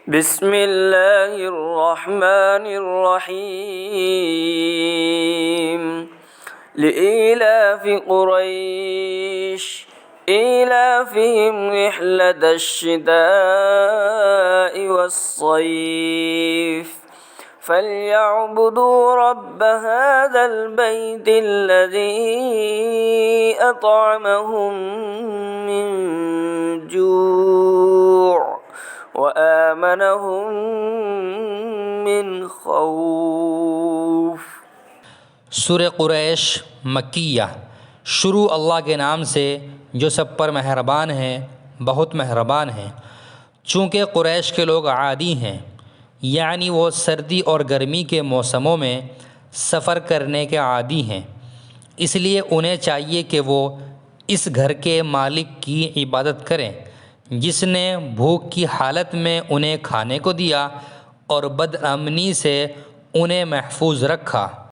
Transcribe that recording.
बिस्मिल्लाहिर्रहमानिर्रहीम। लिईलाफि क़ुरैश ईलाफ़िहिम रिह्लतश्शिताइ वस्सैफ़ फ़ल्यअ्बुदू रब्ब हाज़ल बैतिल्लज़ी अत्अमहुम मिन जूअ व आमनहुम मिन खौफ। सूरह कुरैश मक्किया। शुरू अल्लाह के नाम से जो सब पर मेहरबान है, बहुत मेहरबान है। चूँकि कुरैश के लोग आदी हैं, यानी वो सर्दी और गर्मी के मौसमों में सफ़र करने के आदी हैं, इसलिए उन्हें चाहिए कि वो इस घर के मालिक की इबादत करें जिसने भूख की हालत में उन्हें खाने को दिया और बदअमनी से उन्हें महफूज रखा।